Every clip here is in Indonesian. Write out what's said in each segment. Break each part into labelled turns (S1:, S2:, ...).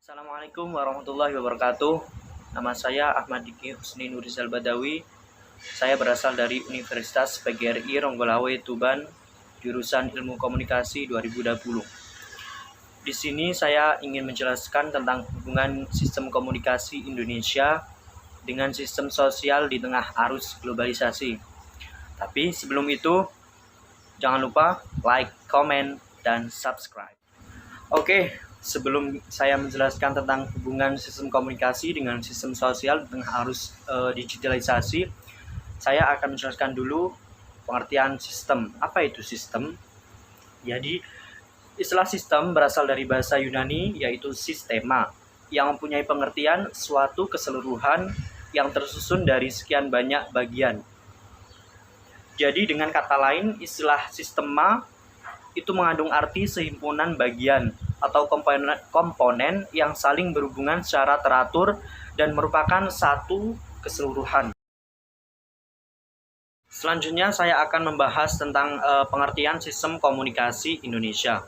S1: Assalamualaikum warahmatullahi wabarakatuh. Nama saya Ahmad Diki Husni Nurizal Badawi. Saya berasal dari Universitas PGRI Ronggolawe Tuban, jurusan Ilmu Komunikasi 2020. Di sini saya ingin menjelaskan tentang hubungan sistem komunikasi Indonesia dengan sistem sosial di tengah arus globalisasi. Tapi sebelum itu, jangan lupa like, comment, dan subscribe. Oke, sebelum saya menjelaskan tentang hubungan sistem komunikasi dengan sistem sosial di tengah arus digitalisasi, saya akan menjelaskan dulu pengertian sistem. Apa itu sistem? Jadi, istilah sistem berasal dari bahasa Yunani, yaitu sistema, yang mempunyai pengertian suatu keseluruhan yang tersusun dari sekian banyak bagian. Jadi, dengan kata lain, istilah sistema itu mengandung arti sehimpunan bagian atau komponen yang saling berhubungan secara teratur dan merupakan satu keseluruhan. Selanjutnya saya akan membahas tentang pengertian sistem komunikasi Indonesia.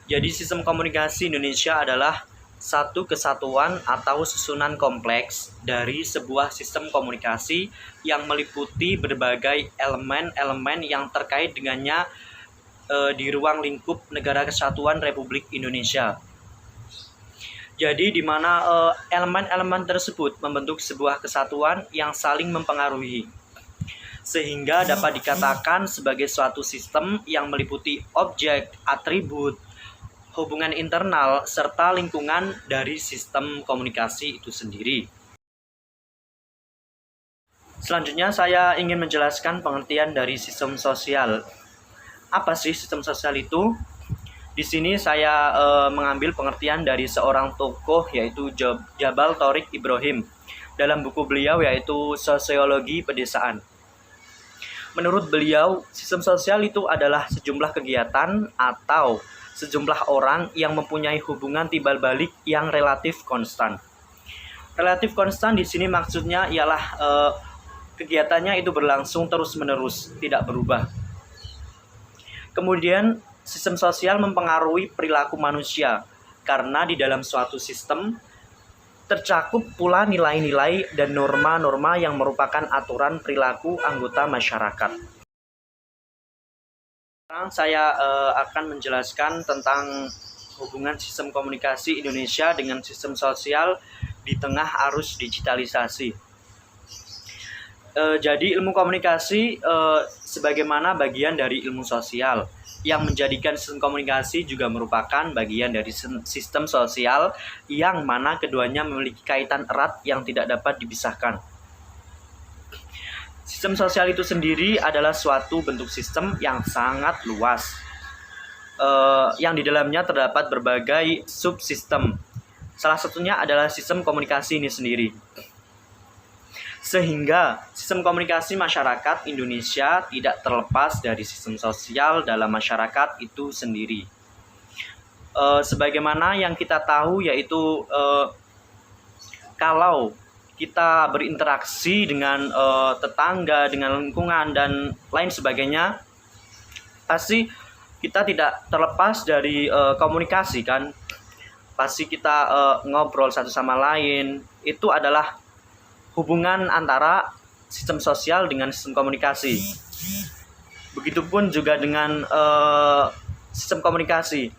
S1: Jadi sistem komunikasi Indonesia adalah satu kesatuan atau susunan kompleks dari sebuah sistem komunikasi yang meliputi berbagai elemen-elemen yang terkait dengannya di ruang lingkup Negara Kesatuan Republik Indonesia. Jadi di mana elemen-elemen tersebut membentuk sebuah kesatuan yang saling mempengaruhi, sehingga dapat dikatakan sebagai suatu sistem yang meliputi objek, atribut, hubungan internal, serta lingkungan dari sistem komunikasi itu sendiri. Selanjutnya saya ingin menjelaskan pengertian dari sistem sosial. Apa sih sistem sosial itu? Di sini saya mengambil pengertian dari seorang tokoh yaitu Jabal Thorik Ibrahim dalam buku beliau yaitu Sosiologi Pedesaan. Menurut beliau, sistem sosial itu adalah sejumlah kegiatan atau sejumlah orang yang mempunyai hubungan timbal balik yang relatif konstan. Relatif konstan di sini maksudnya ialah kegiatannya itu berlangsung terus-menerus, tidak berubah. Kemudian, sistem sosial mempengaruhi perilaku manusia karena di dalam suatu sistem tercakup pula nilai-nilai dan norma-norma yang merupakan aturan perilaku anggota masyarakat. Sekarang saya akan menjelaskan tentang hubungan sistem komunikasi Indonesia dengan sistem sosial di tengah arus digitalisasi. Jadi ilmu komunikasi sebagaimana bagian dari ilmu sosial yang menjadikan sistem komunikasi juga merupakan bagian dari sistem sosial yang mana keduanya memiliki kaitan erat yang tidak dapat dipisahkan. Sistem sosial itu sendiri adalah suatu bentuk sistem yang sangat luas, yang di dalamnya terdapat berbagai subsistem. Salah satunya adalah sistem komunikasi ini sendiri. Sehingga sistem komunikasi masyarakat Indonesia tidak terlepas dari sistem sosial dalam masyarakat itu sendiri. Sebagaimana yang kita tahu yaitu kalau kita berinteraksi dengan tetangga, dengan lingkungan dan lain sebagainya, pasti kita tidak terlepas dari komunikasi kan. Pasti kita ngobrol satu sama lain. Itu adalah hubungan antara sistem sosial dengan sistem komunikasi. Begitupun juga dengan sistem komunikasi.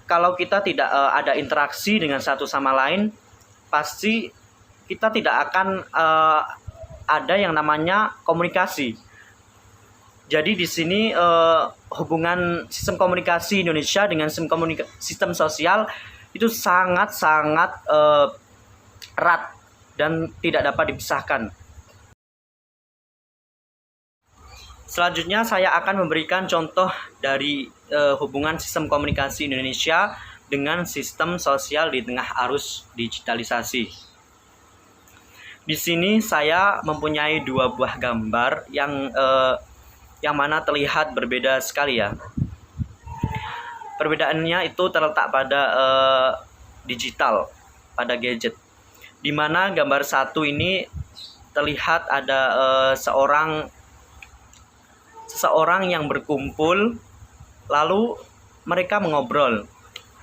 S1: Kalau kita tidak ada interaksi dengan satu sama lain, pasti kita tidak akan ada yang namanya komunikasi. Jadi di sini hubungan sistem komunikasi Indonesia dengan sistem sosial itu sangat-sangat erat dan tidak dapat dipisahkan. Selanjutnya saya akan memberikan contoh dari hubungan sistem komunikasi Indonesia dengan sistem sosial di tengah arus digitalisasi. Di sini saya mempunyai dua buah gambar yang mana terlihat berbeda sekali ya. Perbedaannya itu terletak pada digital, pada gadget. Di mana gambar satu ini terlihat ada seseorang yang berkumpul, lalu mereka mengobrol.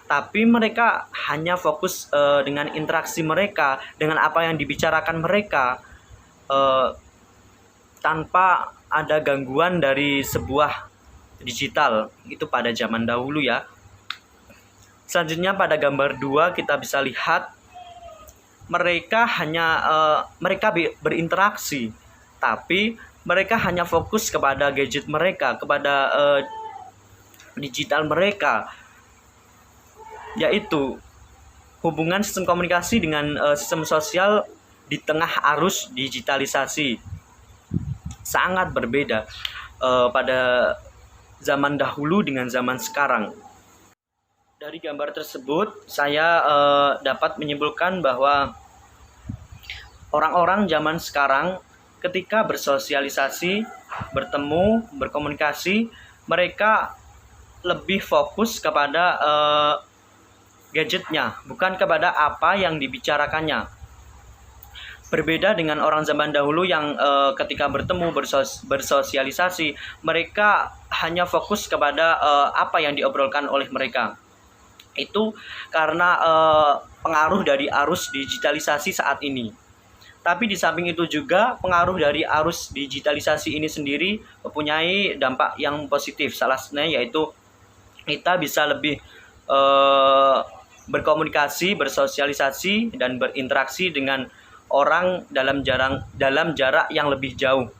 S1: tapi mereka hanya fokus dengan interaksi mereka, dengan apa yang dibicarakan mereka, tanpa ada gangguan dari sebuah digital. Itu pada zaman dahulu ya. Selanjutnya pada gambar 2 kita bisa lihat mereka hanya berinteraksi, tapi mereka hanya fokus kepada gadget mereka, kepada digital mereka, yaitu hubungan sistem komunikasi dengan sistem sosial di tengah arus digitalisasi. Sangat berbeda pada zaman dahulu dengan zaman sekarang. Dari gambar tersebut saya dapat menyimpulkan bahwa orang-orang zaman sekarang ketika bersosialisasi, bertemu, berkomunikasi, mereka lebih fokus kepada gadgetnya, bukan kepada apa yang dibicarakannya. Berbeda dengan orang zaman dahulu yang ketika bertemu, bersosialisasi, mereka hanya fokus kepada apa yang diobrolkan oleh mereka. Itu karena pengaruh dari arus digitalisasi saat ini. Tapi di samping itu juga pengaruh dari arus digitalisasi ini sendiri mempunyai dampak yang positif. Salah satunya yaitu kita bisa lebih berkomunikasi, bersosialisasi, dan berinteraksi dengan orang dalam jarak yang lebih jauh.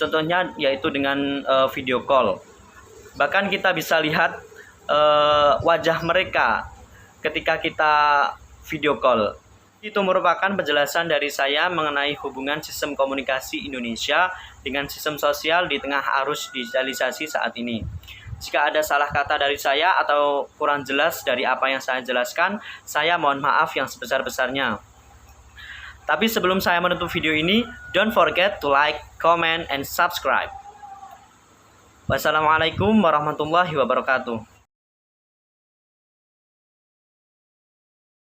S1: Contohnya yaitu dengan video call. Bahkan kita bisa lihat wajah mereka ketika kita video call. Itu merupakan penjelasan dari saya mengenai hubungan sistem komunikasi Indonesia dengan sistem sosial di tengah arus digitalisasi saat ini. Jika ada salah kata dari saya atau kurang jelas dari apa yang saya jelaskan, saya mohon maaf yang sebesar-besarnya. Tapi sebelum saya menutup video ini, don't forget to like, comment, and subscribe. Wassalamualaikum warahmatullahi wabarakatuh.